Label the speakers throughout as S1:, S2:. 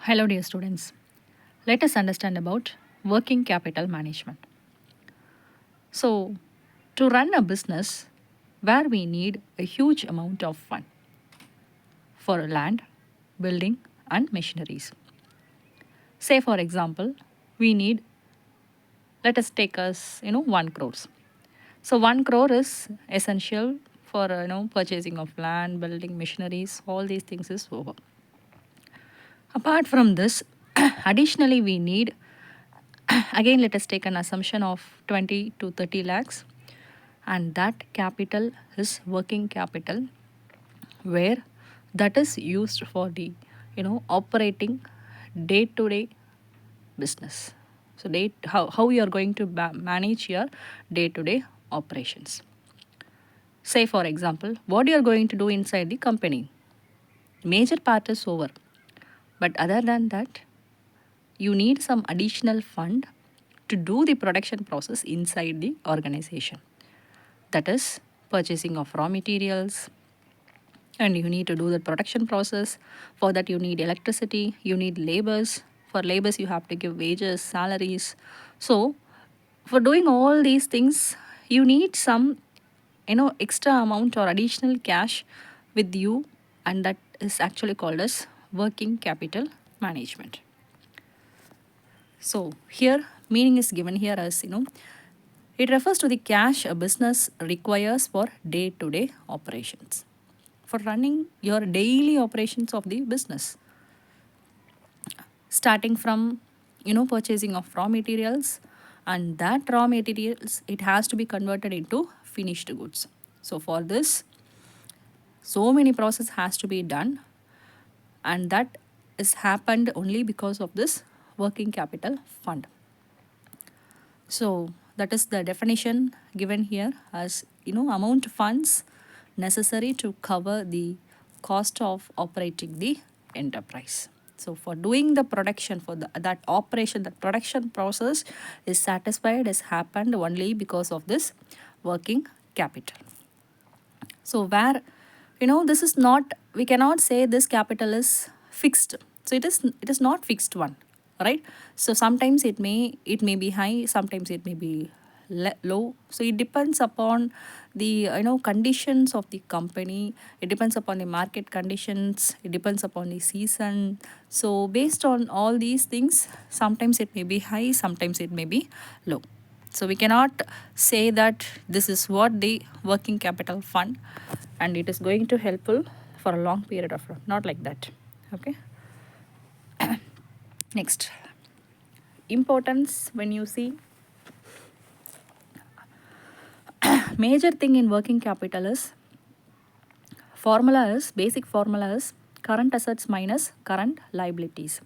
S1: Hello, dear students. Let us understand about working capital management. So, to run a business where we need a huge amount of fund for land, building, and machineries. Say, for example, we need, let us take us, 1 crores. So, 1 crore is essential for, purchasing of land, building, machineries, all these things is over. Apart from this, additionally, we need again let us take an assumption of 20 to 30 lakhs, and that capital is working capital where that is used for the operating day to day business. So how you are going to manage your day to day operations. Say for example, what you are going to do inside the company, major part is over, but other than that you need some additional fund to do the production process inside the organization. That is purchasing of raw materials, and you need to do the production process. For that you need electricity, you need labors. For labors you have to give wages, salaries. So for doing all these things you need some extra amount or additional cash with you, and that is actually called as working capital management. So here meaning is given here as it refers to the cash a business requires for day to day operations, for running your daily operations of the business, starting from purchasing of raw materials, and that raw materials it has to be converted into finished goods. So for this so many process has to be done, and that is happened only because of this working capital fund. So that is the definition given here as amount funds necessary to cover the cost of operating the enterprise. So for doing the production, for that operation, that production process is satisfied, has happened only because of this working capital. So where this is not, we cannot say this capital is fixed. So it is not fixed one, right? So sometimes it may be high, sometimes it may be low. So it depends upon the conditions of the company, it depends upon the market conditions, it depends upon the season. So based on all these things, sometimes it may be high, sometimes it may be low. So we cannot say that this is what the working capital fund and it is going to helpful for a long period of time. Not like that. Okay. Next, importance when you see major thing in working capital is basic formula is current assets minus current liabilities.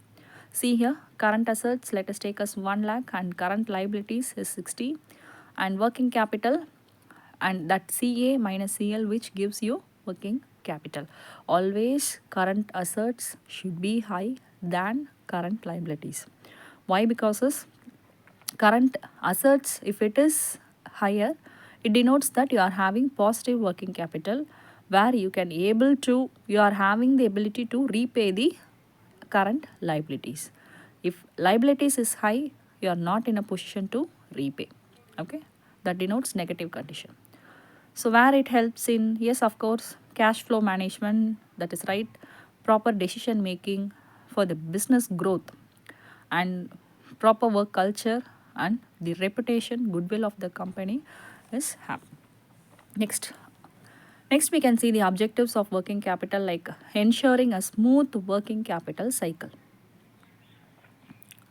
S1: See here, current assets, let us take as 1 lakh, and current liabilities is 60, and working capital, and that CA minus CL, which gives you working capital. Always current assets should be high than current liabilities. Why? Because is current assets, if it is higher, it denotes that you are having positive working capital, where you are having the ability to repay the current liabilities. If liabilities is high, you are not in a position to repay. Okay, that denotes negative condition. So where it helps in, yes, of course, cash flow management, that is right, proper decision making for the business growth, and proper work culture, and the reputation, goodwill of the company is happy. Next we can see the objectives of working capital, like ensuring a smooth working capital cycle,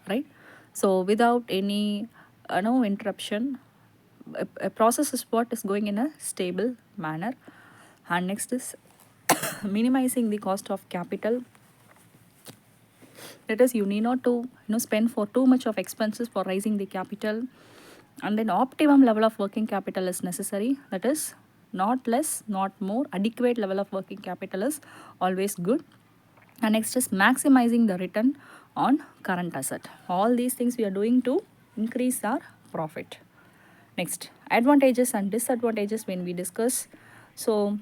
S1: right? So without any no interruption, a process is what is going in a stable manner. And next is minimizing the cost of capital. That is, you need not to spend for too much of expenses for raising the capital, and then optimum level of working capital is necessary. That is, not less, not more. Adequate level of working capital is always good. And next is maximizing the return on current asset. All these things we are doing to increase our profit. Next, advantages and disadvantages when we discuss. So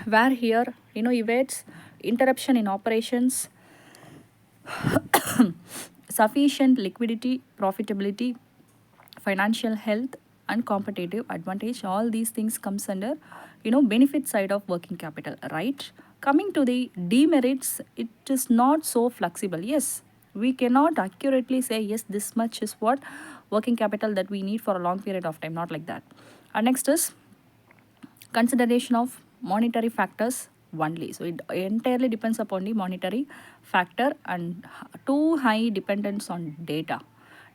S1: where here evades interruption in operations, Sufficient liquidity, profitability, financial health, and competitive advantage, all these things comes under benefit side of working capital, right? Coming to the demerits, it is not so flexible. Yes, we cannot accurately say yes, this much is what working capital that we need for a long period of time, not like that. And next is consideration of monetary factors only. So it entirely depends upon the monetary factor, and too high dependence on data.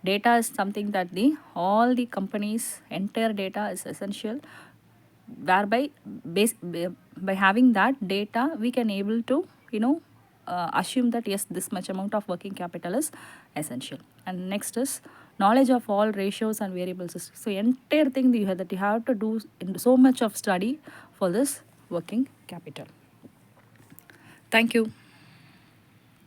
S1: Data is something that the all the companies entire data is essential, whereby by having that data we can able to assume that yes, this much amount of working capital is essential. And next is knowledge of all ratios and variables. So entire thing that you have to do in so much of study for this working capital. Thank you.